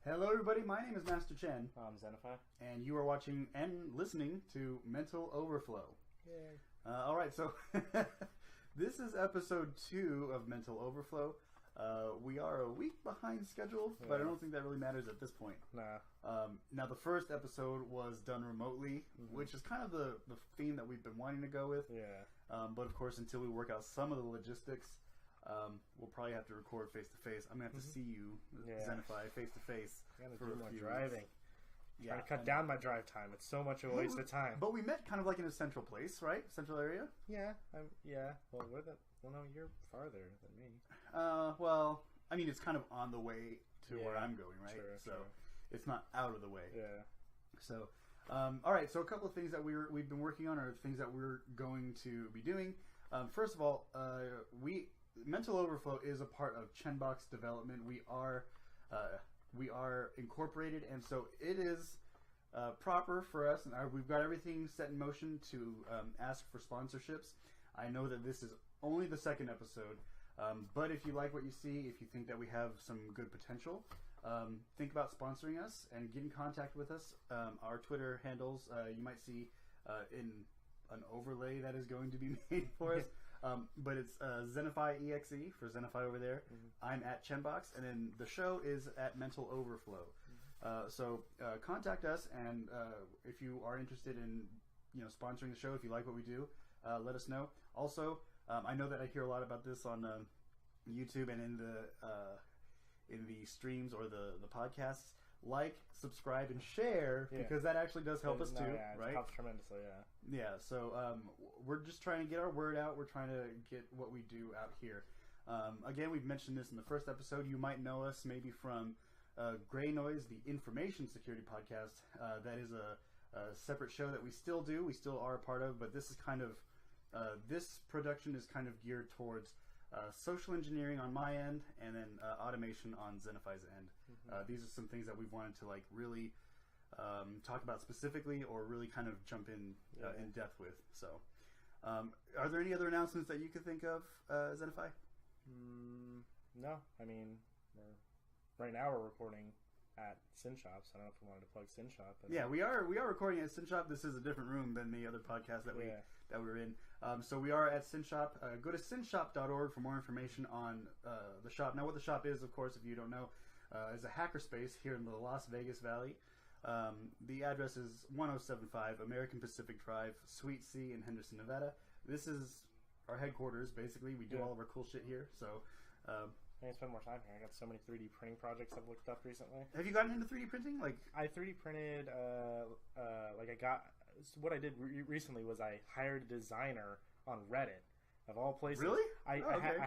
Hello, everybody. My name is Master Chen. I'm Zenify. And you are watching and listening to Mental Overflow. Yay. All right, so this is episode 2 of Mental Overflow. We are a week behind schedule, but I don't think that really matters at this point. Nah. Now, the first episode was done remotely, which is kind of the theme that we've been wanting to go with. Yeah. But, of course, until we work out some of the logistics, we'll probably have to record face-to-face. I'm going to have to see you, Zenify, face-to-face for a few driving. weeks. Trying to cut down my drive time. It's so much a waste of time. But we met kind of like in a central place, right? Central area? Yeah. Well, no, you're farther than me. Well, I mean, it's kind of on the way to where I'm going, right? True. It's not out of the way. Yeah. So, all right. So a couple of things that we've been working on are things that we're going to be doing. First of all, Mental Overflow is a part of Chenbox Development. We are incorporated, and so it is proper for us, and we've got everything set in motion to ask for sponsorships. I know that this is only the second episode, but if you like what you see, if you think that we have some good potential, think about sponsoring us and get in contact with us. Our Twitter handles, you might see in an overlay that is going to be made for us. But it's Zenify EXE for Zenify over there. I'm at Chenbox, and then the show is at Mental Overflow. So contact us, and if you are interested in sponsoring the show, if you like what we do, let us know. Also, I know that I hear a lot about this on YouTube and in the streams or the podcasts. Like, subscribe, and share, because that actually does help us too, right? It helps tremendously, Yeah, so we're just trying to get our word out. We're trying to get what we do out here. Again, we've mentioned this in the first episode. You might know us maybe from Gray Noise, the information security podcast. That is a separate show that we still do. We still are a part of, but this is kind of this production is kind of geared towards social engineering on my end, and then automation on Zenify's end. These are some things that we've wanted to really talk about specifically, or really kind of jump in depth with. So, are there any other announcements that you could think of, Zenify? No, I mean, right now we're recording at SynShop, so I don't know if we wanted to plug SynShop. Yeah, we are recording at SynShop. This is a different room than the other podcast that we were in. So we are at SynShop. Go to synshop.org for more information on the shop. Now, what the shop is, of course, if you don't know, is a hackerspace here in the Las Vegas Valley. The address is 1075 American Pacific Drive, Suite C in Henderson, Nevada. This is our headquarters, basically. We do all of our cool shit here. So I need to spend more time here. I got so many 3D printing projects I've looked up recently. Have you gotten into 3D printing? I 3D printed, what I did recently was I hired a designer on Reddit, of all places. Really? I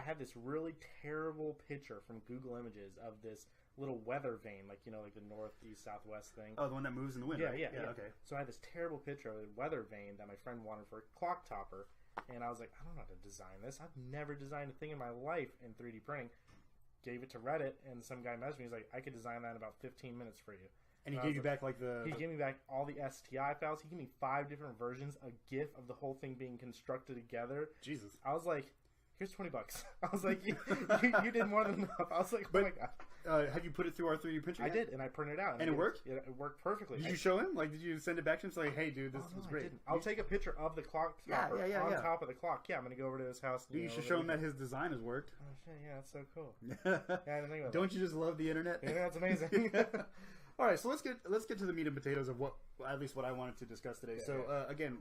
had this really terrible picture from Google Images of this little weather vane, like the northeast, southwest thing. Oh, the one that moves in the wind, right? Yeah. Okay. So I had this terrible picture of a weather vane that my friend wanted for a clock topper, and I was like, I don't know how to design this. I've never designed a thing in my life in 3D printing. Gave it to Reddit, and some guy messaged me. He's like, I could design that in about 15 minutes for you. And he gave you back He gave me back all the STI files. He gave me 5 different versions, a GIF of the whole thing being constructed together. Jesus. I was like, here's $20. I was like, you did more than enough. I was like, oh my god. Have you put it through our 3D printer yet? I did, and I printed it out. And it worked? It worked perfectly. Did you show him? Did you send it back to him? Like, hey, dude, this was great. I didn't. I'll take a picture of the clock topper on top of the clock. Yeah, I'm going to go over to his house. You should show him that his design has worked. Oh, shit, yeah, that's so cool. I didn't think about Don't you just love the internet? The internet's amazing. All right, so let's get to the meat and potatoes of at least what I wanted to discuss today. Again,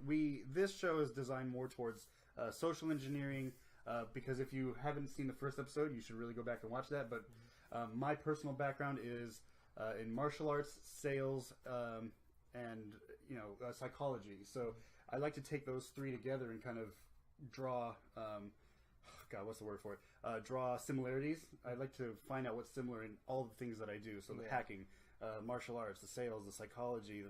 this show is designed more towards social engineering, because if you haven't seen the first episode, you should really go back and watch that. But my personal background is in martial arts, sales, and psychology. So I like to take those three together and kind of draw. What's the word for it? Draw similarities. I like to find out what's similar in all the things that I do. So the hacking, martial arts, the sales, the psychology,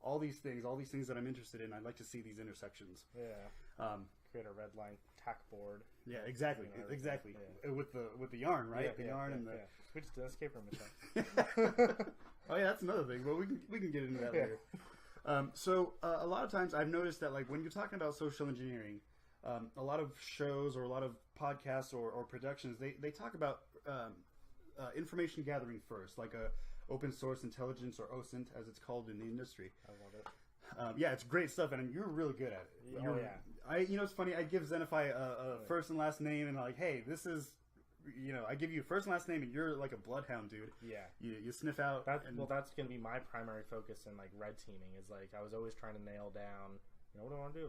all these things that I'm interested in. I'd like to see these intersections. Yeah. Create a red line tack board. Yeah, exactly. Exactly. Yeah. With the yarn, right? The yarn and the. Yeah. We just did an escape room mission. Oh yeah, that's another thing. But we can get into that later. A lot of times I've noticed that when you're talking about social engineering, a lot of shows or a lot of podcasts or productions, they talk about information gathering first, like a open source intelligence, or OSINT as it's called in the industry. I love it. Yeah, it's great stuff, and you're really good at it. Oh, yeah. It's funny. I give Zenify a first and last name, and like, hey, this is, I give you first and last name, and you're like a bloodhound, dude. Yeah. You sniff out. That's going to be my primary focus in like red teaming. Is like I was always trying to nail down. What do I want to do?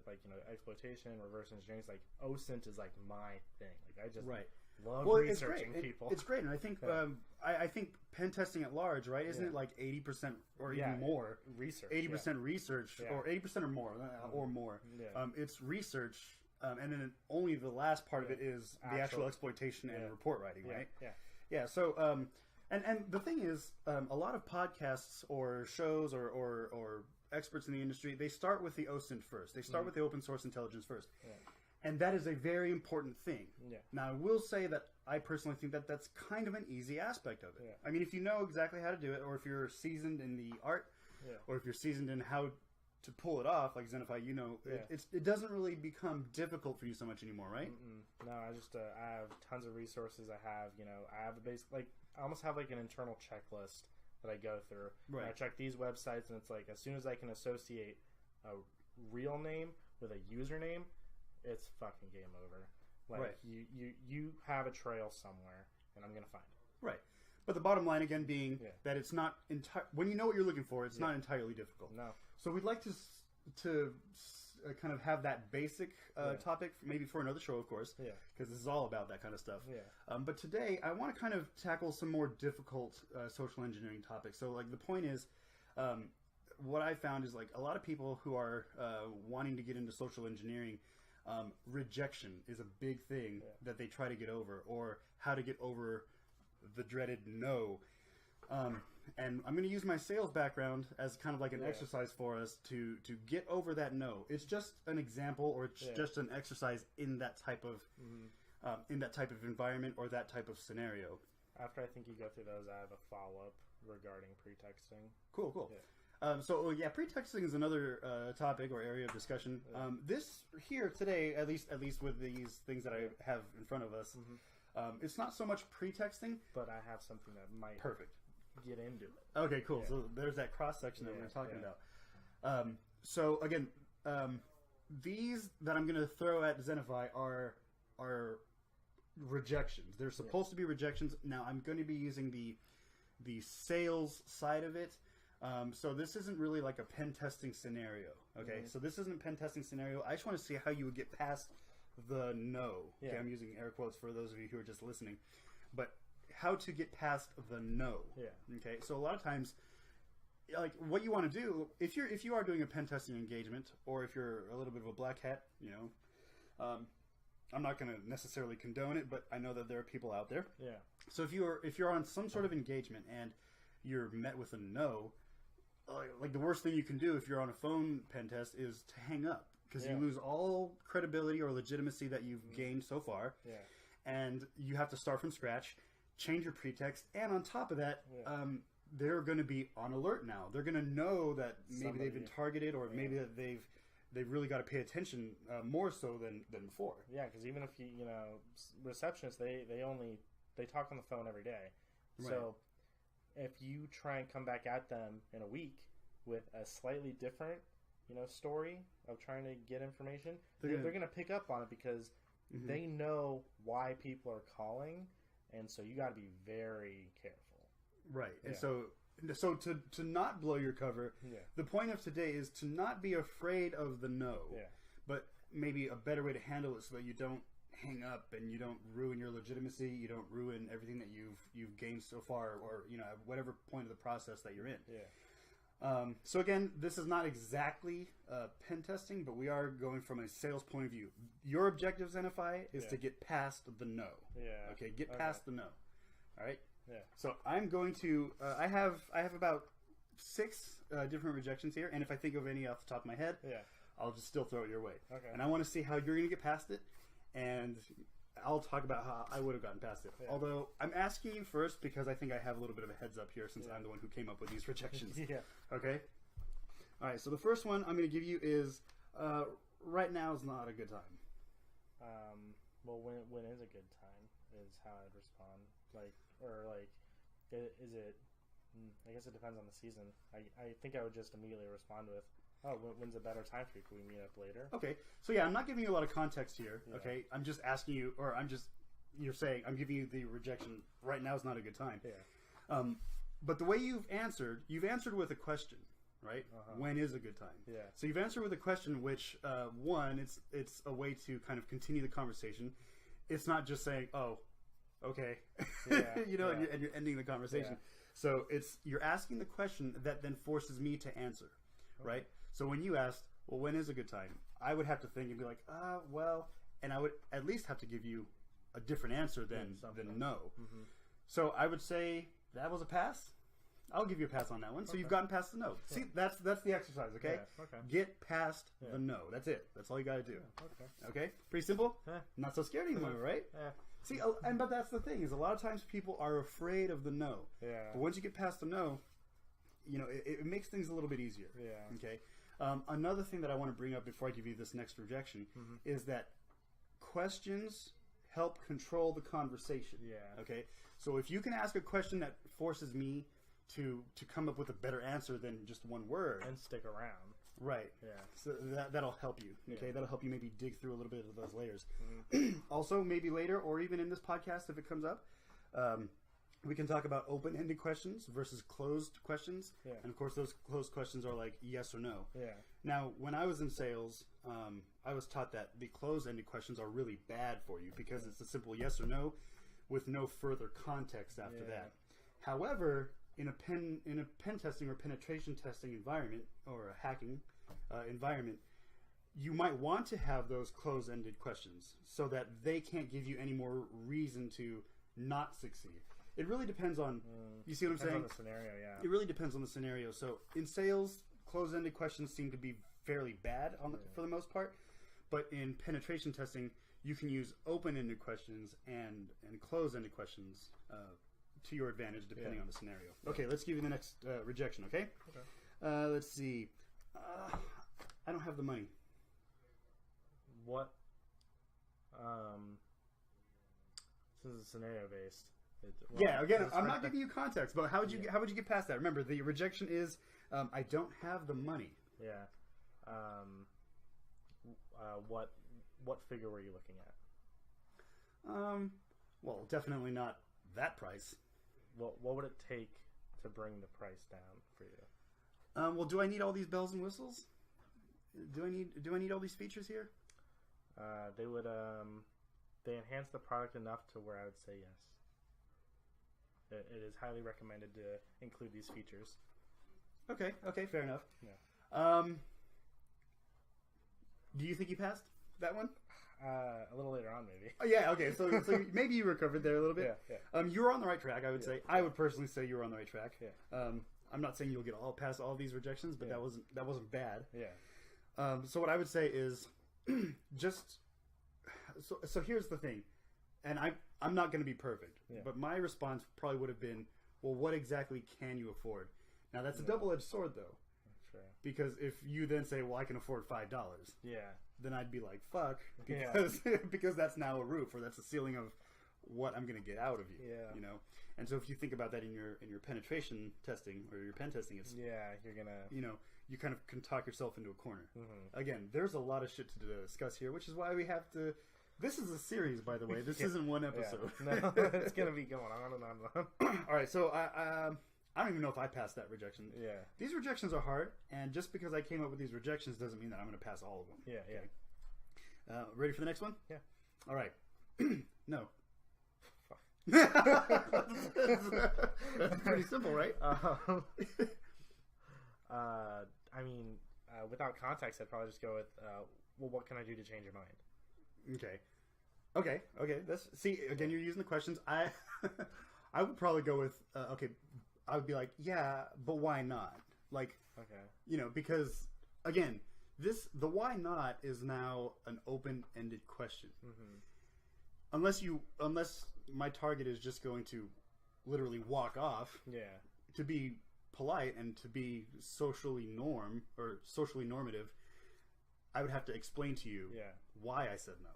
Like exploitation, reverse engineering. It's like OSINT is like my thing. Like I just love researching people. It's great, and I think I think pen testing at large, right? Isn't it like 80% or even more research? 80% research, or 80% or more, or more. Yeah. It's research, and then only the last part of it is the actual exploitation and report writing, right? Yeah. So, and the thing is, a lot of podcasts or shows or experts in the industry, they start with the OSINT first. They start with the open source intelligence first. Yeah. And that is a very important thing. Yeah. Now, I will say that I personally think that that's kind of an easy aspect of it. Yeah. I mean, if you know exactly how to do it, or if you're seasoned in the art, or if you're seasoned in how to pull it off, like Zenify, it doesn't really become difficult for you so much anymore, right? No, I have tons of resources. I have a basic, like, I almost have like an internal checklist that I go through. Right. And I check these websites, and it's like as soon as I can associate a real name with a username, it's fucking game over. Like you have a trail somewhere, and I'm gonna find it. Right. But the bottom line again being that it's not when you know what you're looking for, it's not entirely difficult. No. So we'd like to kind of have that basic topic, maybe for another show, of course, because this is all about that kind of stuff. Yeah. But today, I want to kind of tackle some more difficult social engineering topics. So, like, the point is, what I found is, like, a lot of people who are wanting to get into social engineering, rejection is a big thing that they try to get over, or how to get over the dreaded no. And I'm going to use my sales background as kind of like an exercise for us to get over that no. It's just an example, or it's just an exercise in that type of environment or that type of scenario. After I think you go through those, I have a follow-up regarding pretexting. Cool. Yeah. Pretexting is another topic or area of discussion. This here today, at least with these things that I have in front of us, it's not so much pretexting, but I have something that might get into it. Okay, cool. Yeah. So there's that cross section that we were talking about. So again, these that I'm going to throw at Zenify are rejections. They're supposed to be rejections. Now I'm going to be using the sales side of it. So this isn't really like a pen testing scenario. Okay, so this isn't a pen testing scenario. I just want to see how you would get past the no. Okay, I'm using air quotes for those of you who are just listening, but how to get past the no. Yeah. Okay, so a lot of times, like, what you want to do if you are doing a pen testing engagement, or if you're a little bit of a black hat, I'm not going to necessarily condone it, but I know that there are people out there. Yeah. So if you're on some sort of engagement and you're met with a no, like the worst thing you can do if you're on a phone pen test is to hang up, because you lose all credibility or legitimacy that you've gained so far. Yeah. And you have to start from scratch, change your pretext, and on top of that, they're going to be on alert now. They're going to know that maybe they've been targeted, or maybe that they've really got to pay attention more so than before. Yeah, because even if receptionists, they talk on the phone every day. Right. So if you try and come back at them in a week with a slightly different, story of trying to get information, they're going to pick up on it, because they know why people are calling, and so you got to be very careful. Right. Yeah. And so to not blow your cover, the point of today is to not be afraid of the no, but maybe a better way to handle it so that you don't hang up and you don't ruin your legitimacy, you don't ruin everything that you've gained so far, or at whatever point of the process that you're in. So again, this is not exactly pen testing, but we are going from a sales point of view. Your objective, Zenify, is to get past the no. Yeah. Okay, get past the no. All right. Yeah. So I'm going to. I have about 6 different rejections here, and if I think of any off the top of my head, I'll just still throw it your way. Okay. And I want to see how you're going to get past it, and I'll talk about how I would have gotten past it. Yeah. Although I'm asking you first because I think I have a little bit of a heads up here, since I'm the one who came up with these rejections. Okay. All right. So the first one I'm going to give you is right now is not a good time. Well, when is a good time is how I'd respond. Is it I guess it depends on the season. I think I would just immediately respond with, "Oh, when's a better time for you? Can we meet up later?" Okay, so yeah, I'm not giving you a lot of context here. Yeah. Okay, I'm just asking you, or you're saying I'm giving you the rejection. Right now is not a good time. Yeah. But the way you've answered with a question, right? When is a good time? Yeah. So you've answered with a question, which one, it's a way to kind of continue the conversation. It's not just saying, "Oh, okay," Yeah. and you're ending the conversation. Yeah. So you're asking the question that then forces me to answer, right? So when you asked, "Well, when is a good time?" I would have to think and be like, well, and I would at least have to give you a different answer than no. Mm-hmm. So I would say that was a pass. I'll give you a pass on that one. So you've gotten past the no. See, that's the exercise, okay? Yeah. Okay. Get past the no. That's it. That's all you got to do. Okay. Okay? Pretty simple? Yeah. Not so scared anymore, right? Yeah. See, but that's the thing, is a lot of times people are afraid of the no. Yeah. But once you get past the no, it makes things a little bit easier. Yeah. Okay? Another thing that I want to bring up before I give you this next rejection is that questions help control the conversation. Yeah. Okay? So if you can ask a question that forces me to come up with a better answer than just one word. And stick around. Right. Yeah. So that'll help you. Okay? Yeah. That'll help you maybe dig through a little bit of those layers. Mm-hmm. Also, maybe later or even in this podcast if it comes up, we can talk about open-ended questions versus closed questions. Yeah. And of course, those closed questions are like yes or no. Yeah. Now, when I was in sales, I was taught that the closed-ended questions are really bad for you because it's a simple yes or no with no further context after that. However, in a pen testing or penetration testing environment or a hacking environment, you might want to have those closed-ended questions so that they can't give you any more reason to not succeed. It really depends on. You see what I'm saying? Depends on the scenario, yeah. It really depends on the scenario. So in sales, closed-ended questions seem to be fairly bad for the most part, but in penetration testing, you can use open-ended questions and closed-ended questions to your advantage depending on the scenario. Okay, let's give you the next rejection. Okay. Let's see. I don't have the money. What? This is scenario based. Again, I'm not giving you context, but how would you get past that? Remember, the rejection is I don't have the money. Yeah. What figure were you looking at? Well, definitely not that price. What would it take to bring the price down for you? Well, do I need all these bells and whistles? Do I need all these features here? They would they enhance the product enough to where I would say yes. It is highly recommended to include these features. Okay, fair enough. Yeah. Do you think you passed that one? A little later on, maybe. Oh, yeah, okay. So maybe you recovered there a little bit. Yeah. You were on the right track, I would say. I would personally say you were on the right track. Yeah. I'm not saying you'll get past all these rejections, but that wasn't bad. Yeah. So what I would say is just so here's the thing, and I'm not going to be perfect, but my response probably would have been, well, what exactly can you afford? Now that's a double-edged sword, though. Sure. Because if you then say, well, I can afford $5, then I'd be like, fuck, because that's now a roof or that's a ceiling of what I'm going to get out of you. Yeah. You know, and so if you think about that in your penetration testing or your pen testing, it's you're gonna you kind of can talk yourself into a corner. Mm-hmm. Again, there's a lot of shit to discuss here, which is why we have to. This is a series, by the way. This isn't one episode. Yeah. No, it's gonna be going on and on and on. All right, so I don't even know if I passed that rejection. Yeah. These rejections are hard, and just because I came up with these rejections doesn't mean that I'm going to pass all of them. Yeah, okay? Ready for the next one? Yeah. All right. No. Fuck. That's pretty simple, right? I mean, without context, I'd probably just go with, well, what can I do to change your mind? Okay. See, again, you're using the questions. I would probably go with, I would be like, yeah, but why not? Like, because, again, the why not is now an open-ended question. Mm-hmm. Unless my target is just going to literally walk off to be polite and to be socially normative, I would have to explain to you why I said no.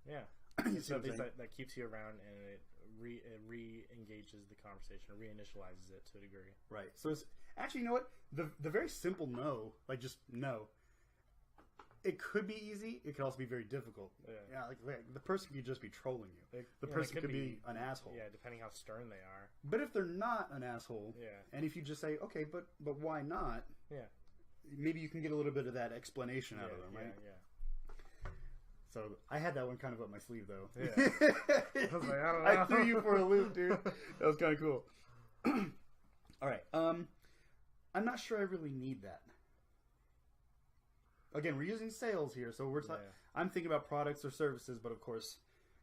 Yeah. It's something that keeps you around, and it re-engages the conversation, or reinitializes it to a degree. Right. So it's actually, you know what? The very simple no, like just no. It could be easy. It could also be very difficult. Yeah, like the person could just be trolling you. The person could be an asshole. Yeah, depending how stern they are. But if they're not an asshole, and if you just say, okay, but why not? Yeah. Maybe you can get a little bit of that explanation out of them, right? Yeah. So I had that one kind of up my sleeve, though. Yeah. I was like, I don't know. I threw you for a loop, dude. That was kind of cool. All right. I'm not sure I really need that. Again, we're using sales here, so I'm thinking about products or services, but of course,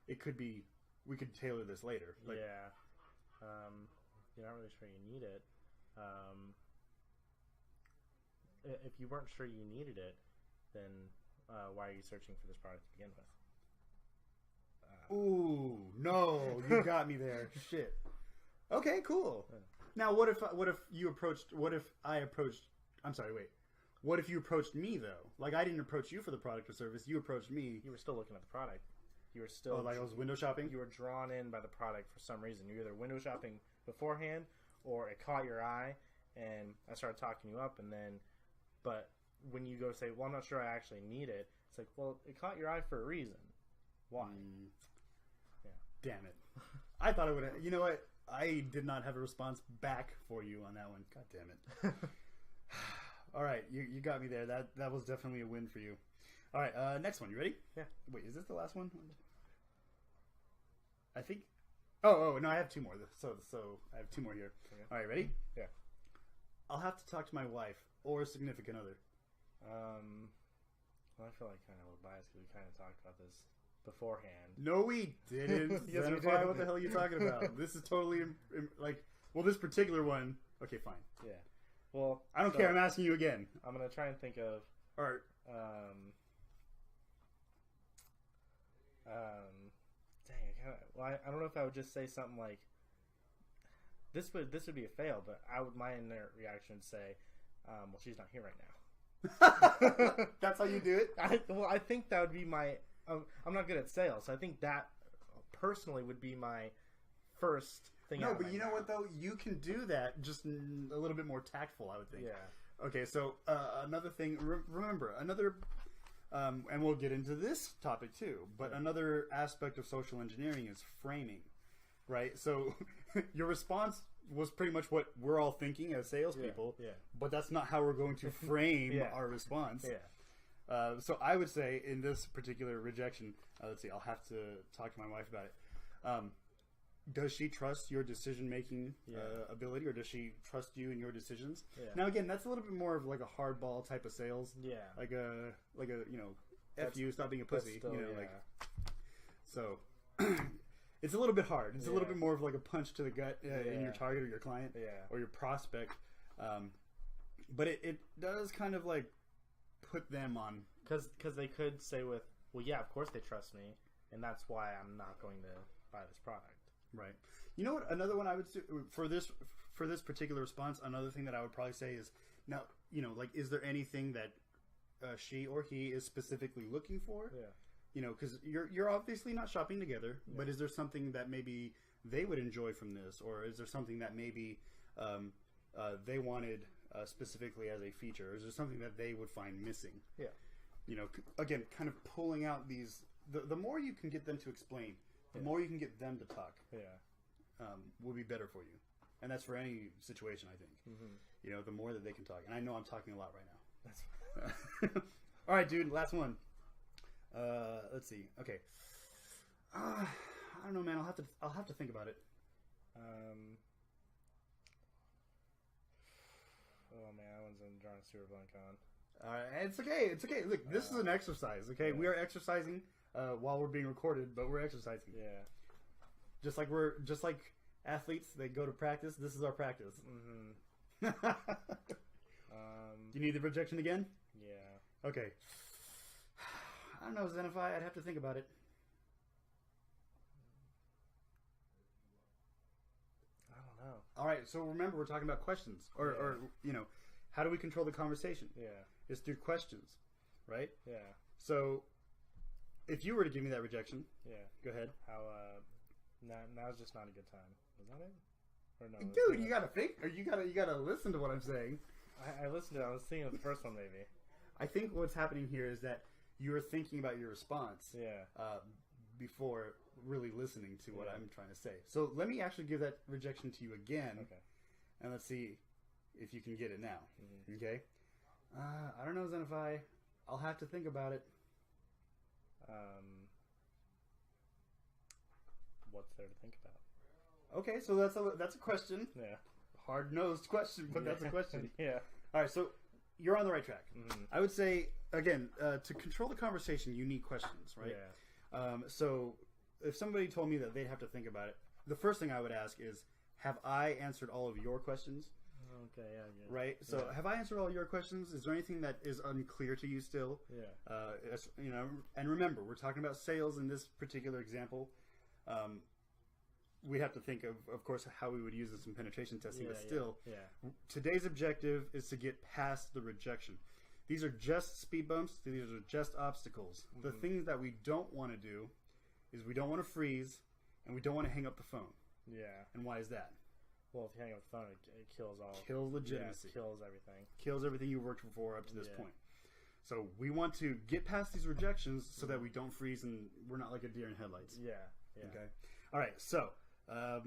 it could be. We could tailor this later. Like, you're not really sure you need it. If you weren't sure you needed it, then why are you searching for this product to begin with? Ooh, no, you got me there. Shit. Okay, cool. Now, what if I approached? I'm sorry, wait. What if you approached me though? Like I didn't approach you for the product or service. You approached me. You were still looking at the product. You were still like I was window shopping. You were drawn in by the product for some reason. You're either window shopping beforehand, or it caught your eye, and I started talking you up. And then, but when you go say, "Well, I'm not sure I actually need it," it's like, "Well, it caught your eye for a reason. Why?" Yeah. Damn it! I thought it would. You know what? I did not have a response back for you on that one. God damn it! All right, you got me there. That was definitely a win for you. All right, next one. You ready? Yeah. Wait, is this the last one? I think. Oh no, I have two more. So I have two more here. Okay. All right, ready? Yeah. I'll have to talk to my wife or a significant other. Well, I feel like kind of a little biased because we kind of talked about this beforehand. No, we didn't. Yes, we Zenify, did. what the hell are you talking about? This is totally this particular one. Okay, fine. Yeah. Well, I don't care. I'm asking you again. I'm gonna try and think of. All right. Dang, I don't know if I would just say something like this would be a fail, but my inner reaction would say, well, she's not here right now. That's how you do it? I think that would be my. I'm not good at sales, so I think that personally would be my first thing. No, but you know what though? You can do that just a little bit more tactful, I would think. Yeah. Okay, so another thing. Remember another. And we'll get into this topic too. But another aspect of social engineering is framing, right? So your response was pretty much what we're all thinking as salespeople. Yeah. But that's not how we're going to frame our response. Yeah. So I would say in this particular rejection, let's see, I'll have to talk to my wife about it. Does she trust your decision-making ability, or does she trust you and your decisions? Yeah. Now, again, that's a little bit more of like a hardball type of sales. Yeah. Like a F you, stop being a pussy. Still, so it's a little bit hard. It's a little bit more of like a punch to the gut in your target or your client or your prospect. But it does kind of like put them on. Because they could say well, yeah, of course they trust me, and that's why I'm not going to buy this product. Right. You know what? Another one I would do for this particular response. Another thing that I would probably say is now, is there anything that she or he is specifically looking for? Yeah. Because you're obviously not shopping together, but is there something that maybe they would enjoy from this, or is there something that maybe they wanted specifically as a feature, or is there something that they would find missing? Yeah. Again, kind of pulling out these. The more you can get them to explain. The more you can get them to talk, will be better for you, and that's for any situation. I think. Mm-hmm. The more that they can talk, and I know I'm talking a lot right now. All right, dude. Last one. Let's see. Okay. I don't know, man. I'll have to think about it. Oh man, that one's drawing a super blank on. All right, it's okay. It's okay. Look, this is an exercise. Okay, we are exercising. While we're being recorded, but we're exercising. Yeah. Just like athletes, they go to practice. This is our practice. Mm-hmm. Do you need the rejection again? Yeah. Okay. I don't know, Zenify. I'd have to think about it. I don't know. All right. So remember, we're talking about questions, or how do we control the conversation? Yeah. It's through questions, right? Yeah. So if you were to give me that rejection, Yeah. go ahead. How now's just not a good time. Was that it? Or no? Dude, you gotta think, or you gotta listen to what I'm saying. I listened to it. I was thinking of the first one, maybe. I think what's happening here is that you're thinking about your response before really listening to what I'm trying to say. So let me actually give that rejection to you again, and let's see if you can get it now. Okay? I don't know, Zenify. I'll have to think about it. What's there to think about? Okay, so that's a question. Yeah. Hard-nosed question, but that's a question. Yeah. All right, so you're on the right track. I would say, again, to control the conversation, you need questions, right? Yeah. So if somebody told me that they'd have to think about it, the first thing I would ask is, have I answered all of your questions? Okay, yeah. Right? So have I answered all your questions? Is there anything that is unclear to you still? Yeah. And remember, we're talking about sales in this particular example. We'd have to think of course, how we would use this in penetration testing, but still, today's objective is to get past the rejection. These are just speed bumps. These are just obstacles. The things that we don't want to do is we don't want to freeze, and we don't want to hang up the phone. Yeah. And why is that? Well, if you hang up the phone, it kills all. Kills legitimacy. Yeah, kills everything. Kills everything you worked for up to this point. So we want to get past these rejections so that we don't freeze and we're not like a deer in headlights. Yeah. Okay. All right. So I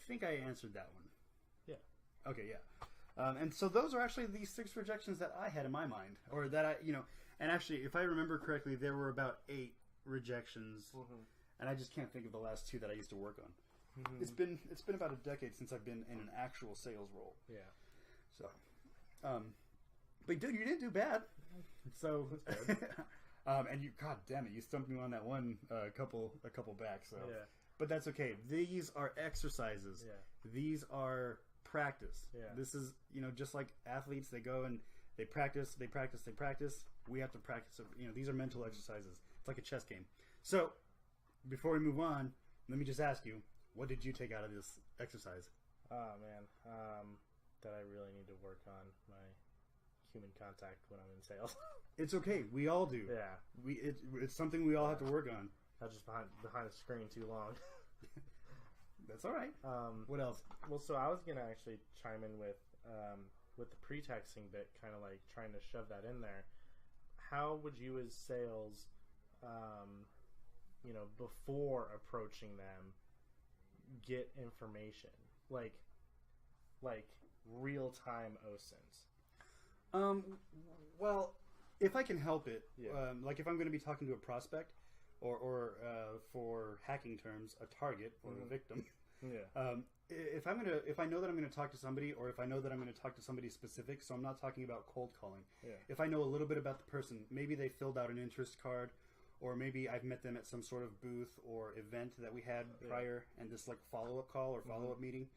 think I answered that one. Yeah. Okay. Yeah. And so those are actually the 6 rejections that I had in my mind, or that I, and actually, if I remember correctly, there were about 8 rejections, and I just can't think of the last 2 that I used to work on. It's been about a decade since I've been in an actual sales role. Yeah. So, but dude, you didn't do bad. So, and you, god damn it, you stumped me on that one a couple back. So, but that's okay. These are exercises. Yeah. These are practice. Yeah. This is just like athletes. They go and they practice. They practice. They practice. We have to practice. These are mental exercises. It's like a chess game. So, before we move on, let me just ask you. What did you take out of this exercise? Oh, man. That I really need to work on my human contact when I'm in sales. It's okay. We all do. Yeah. It's something we all have to work on. Not just behind the screen too long. That's all right. What else? Well, so I was going to actually chime in with the pre-texting bit, kind of like trying to shove that in there. How would you as sales, before approaching them, get information like real-time OSINTs? Well, if I can help it, like if I'm going to be talking to a prospect or for hacking terms, a target or a victim. If I know that I'm going to talk to somebody, or if I know that I'm going to talk to somebody specific, so I'm not talking about cold calling. If I know a little bit about the person, maybe they filled out an interest card, or maybe I've met them at some sort of booth or event that we had prior, and this like follow-up call or follow-up meeting,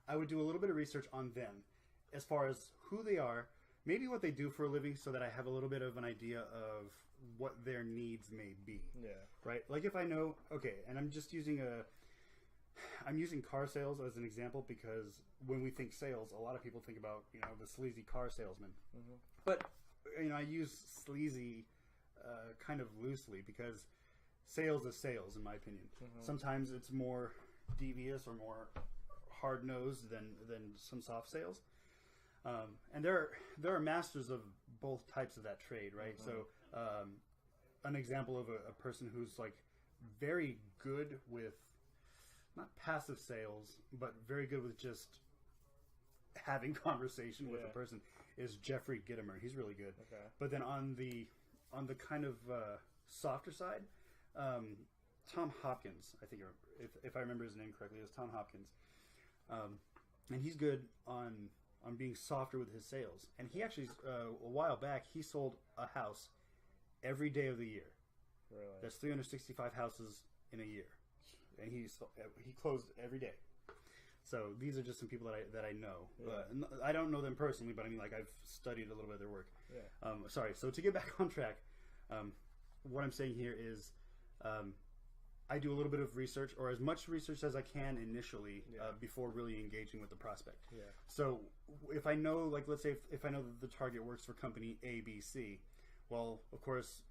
I would do a little bit of research on them as far as who they are, maybe what they do for a living, so that I have a little bit of an idea of what their needs may be. Right? Like if I know, okay, and I'm using car sales as an example, because when we think sales, a lot of people think about, the sleazy car salesman. But, I use sleazy kind of loosely, because sales is sales, in my opinion. Sometimes it's more devious or more hard-nosed than some soft sales. And there are masters of both types of that trade, right? So an example of a person who's like very good with not passive sales, but very good with just having conversation with a person is Jeffrey Gitomer. He's really good. But then on the kind of softer side, Tom Hopkins, I think, if I remember his name correctly, it was Tom Hopkins, and he's good on being softer with his sales. And he actually, a while back, he sold a house every day of the year. Really? That's 365 houses in a year, and he closed every day. So these are just some people that I know. I don't know them personally, but I mean, like, I've studied a little bit of their work. Sorry. So to get back on track, what I'm saying here is, I do a little bit of research, or as much research as I can initially, before really engaging with the prospect. So if I know, like, let's say if I know that the target works for company ABC, Well, of course,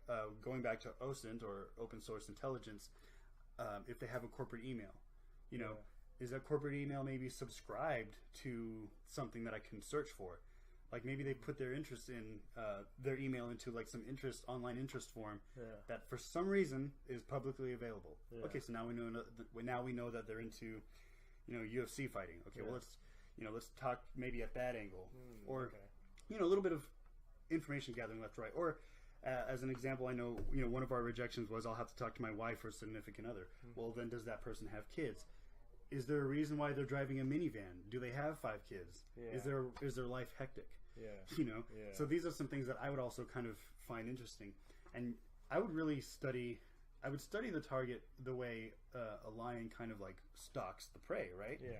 going back to OSINT or open source intelligence, if they have a corporate email, is that corporate email maybe subscribed to something that I can search for? Like maybe they put their interest in their email into like some online interest form that for some reason is publicly available. Yeah. Okay, so now we know that they're into UFC fighting. Okay, well let's talk maybe at that angle, or a little bit of information gathering left, right, or as an example, I know one of our rejections was I'll have to talk to my wife or significant other. Well, then does that person have kids? Is there a reason why they're driving a minivan? Do they have 5 kids? Yeah. Is their life hectic? Yeah. So these are some things that I would also kind of find interesting, and I would really study the target the way a lion kind of like stalks the prey, right? Yeah.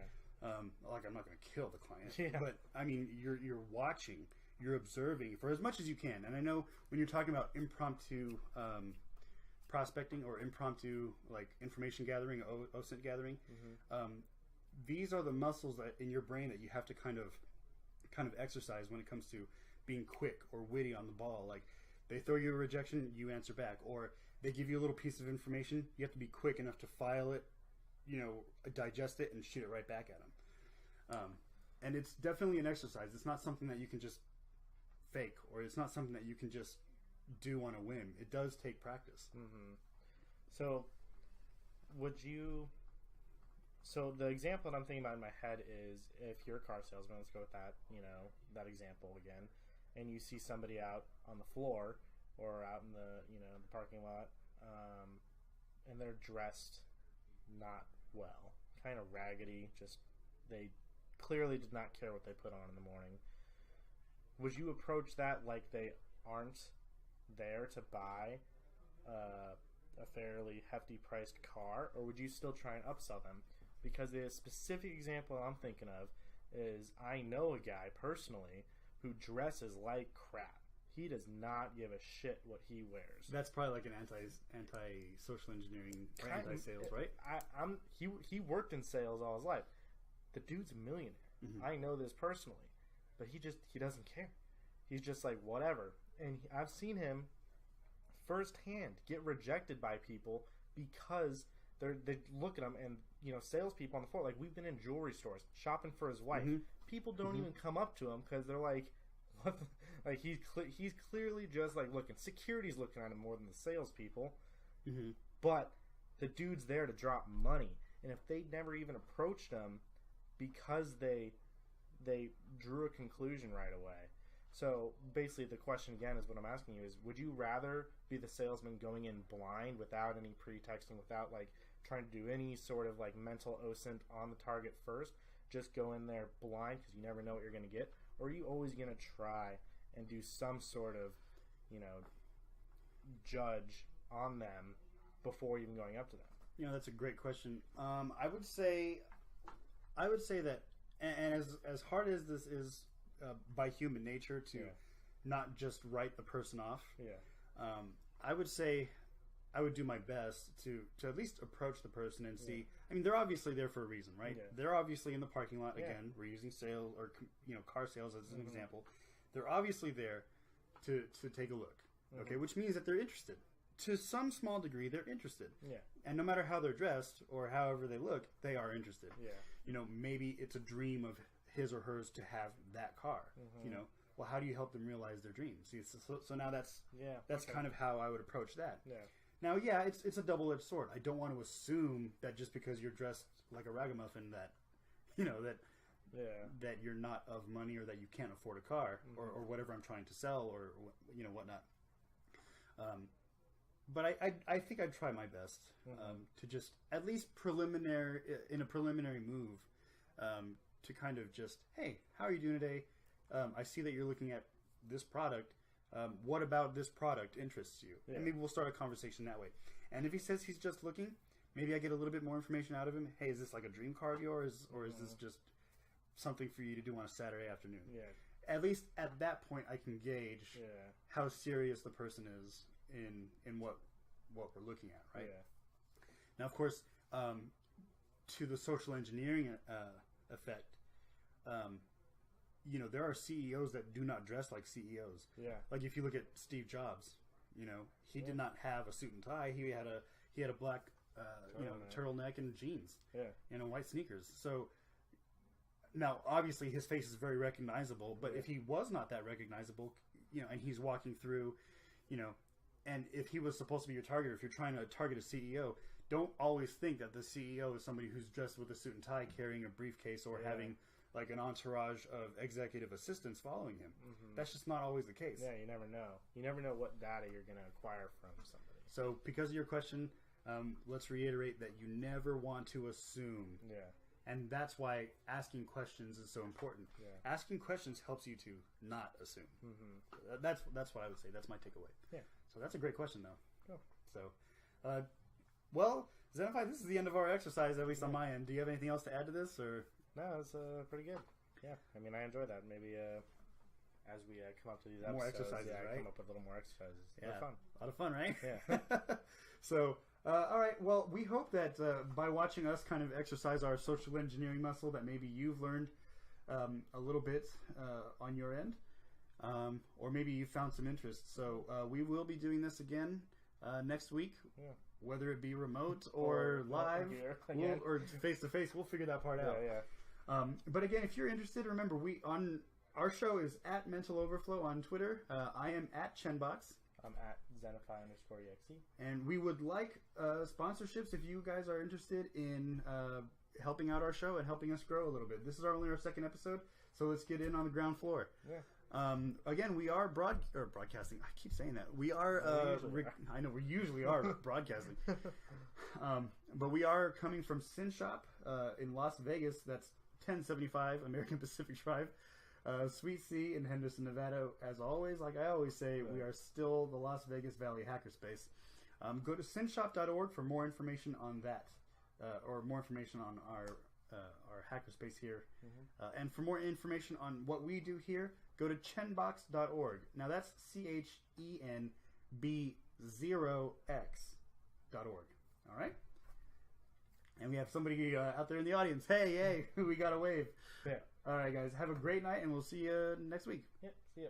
Like I'm not going to kill the client, but I mean you're watching, you're observing for as much as you can. And I know when you're talking about impromptu prospecting or impromptu like information gathering, OSINT gathering, these are the muscles that in your brain that you have to kind of exercise when it comes to being quick or witty on the ball. Like they throw you a rejection, you answer back, or they give you a little piece of information, you have to be quick enough to file it, digest it and shoot it right back at them. And it's definitely an exercise. It's not something that you can just fake, or it's not something that you can just do on a whim. It does take practice. So the example that I'm thinking about in my head is if you're a car salesman, let's go with that, that example again, and you see somebody out on the floor or out in the, the parking lot, and they're dressed not well, kind of raggedy, just they clearly did not care what they put on in the morning. Would you approach that like they aren't there to buy a fairly hefty priced car, or would you still try and upsell them? Because the specific example I'm thinking of is I know a guy personally who dresses like crap. He does not give a shit what he wears. That's probably like an anti-social engineering or anti-sales, right? He worked in sales all his life. The dude's a millionaire. I know this personally, but he doesn't care. He's just like whatever. And I've seen him firsthand get rejected by people because they look at him and salespeople on the floor. Like we've been in jewelry stores shopping for his wife. People don't even come up to him because they're like, what? Like he's clearly just like looking. Security's looking at him more than the salespeople. But the dude's there to drop money, and if they never even approached him because they drew a conclusion right away. So basically the question again is what I'm asking you is, would you rather be the salesman going in blind without any pretexting, without like trying to do any sort of like mental OSINT on the target first, just go in there blind because you never know what you're going to get, or are you always going to try and do some sort of judge on them before even going up to them? That's a great question. I would say that, and as hard as this is by human nature to not just write the person off, I would say I would do my best to at least approach the person and see. I mean, they're obviously there for a reason, right? They're obviously in the parking lot. Again, we're using sales or car sales as an example. They're obviously there to take a look, okay? Which means that they're interested. To some small degree, they're interested. And no matter how they're dressed or however they look, they are interested. Maybe it's a dream of his or hers to have that car. Well, how do you help them realize their dreams? See, so now that's kind of how I would approach that. Now, it's a double-edged sword. I don't want to assume that just because you're dressed like a ragamuffin that that you're not of money or that you can't afford a car or whatever I'm trying to sell or whatnot. But I think I'd try my best to just at least in a preliminary move to kind of just, hey, how are you doing today? I see that you're looking at this product. What about this product interests you? And maybe we'll start a conversation that way. And if he says he's just looking, maybe I get a little bit more information out of him. Hey, is this like a dream car of yours, or is this just something for you to do on a Saturday afternoon? At least at that point, I can gauge how serious the person is in what we're looking at, right? Now, of course, to the social engineering effect, there are CEOs that do not dress like CEOs. Yeah. Like if you look at Steve Jobs, he did not have a suit and tie. He had a black turtleneck and jeans. Yeah. White sneakers. So now obviously his face is very recognizable, but if he was not that recognizable, and he's walking through, and if he was supposed to be your target, or if you're trying to target a CEO, don't always think that the CEO is somebody who's dressed with a suit and tie, carrying a briefcase, or having like an entourage of executive assistants following him. Mm-hmm. That's just not always the case. Yeah, you never know. You never know what data you're going to acquire from somebody. So because of your question, let's reiterate that you never want to assume. Yeah. And that's why asking questions is so important. Yeah. Asking questions helps you to not assume. Mm-hmm. That's what I would say. That's my takeaway. Yeah. So that's a great question, though. Cool. So, well, Zenify, this is the end of our exercise, at least on my end. Do you have anything else to add to this, or? No, it's pretty good. Yeah, I mean, I enjoy that. Maybe as we come up to these episodes, more exercises, right? Come up with a little more exercises. Yeah, fun. A lot of fun, right? Yeah. So, all right. Well, we hope that by watching us kind of exercise our social engineering muscle, that maybe you've learned a little bit on your end, or maybe you found some interest. So we will be doing this again next week, whether it be remote or live or face to face. We'll figure that part out. Yeah. But again, if you're interested, remember our show is at Mental Overflow on Twitter. I am at Chenbox. I'm at Zenify_EXE. And we would like sponsorships if you guys are interested in helping out our show and helping us grow a little bit. This is only our second episode, so let's get in on the ground floor. Yeah. Again, we are broadcasting. I keep saying that. We are. I know we usually are broadcasting, but we are coming from Sin Shop in Las Vegas. That's 1075 American Pacific Drive, Suite C in Henderson, Nevada. As always, like I always say, we are still the Las Vegas Valley Hackerspace. Go to sinshop.org for more information on that, or more information on our hackerspace here. Mm-hmm. And for more information on what we do here, go to chenbox.org. Now that's CHENB0x.org. All right? And we have somebody out there in the audience. Hey, we got a wave. Yeah. All right, guys. Have a great night, and we'll see you next week. Yeah, see ya.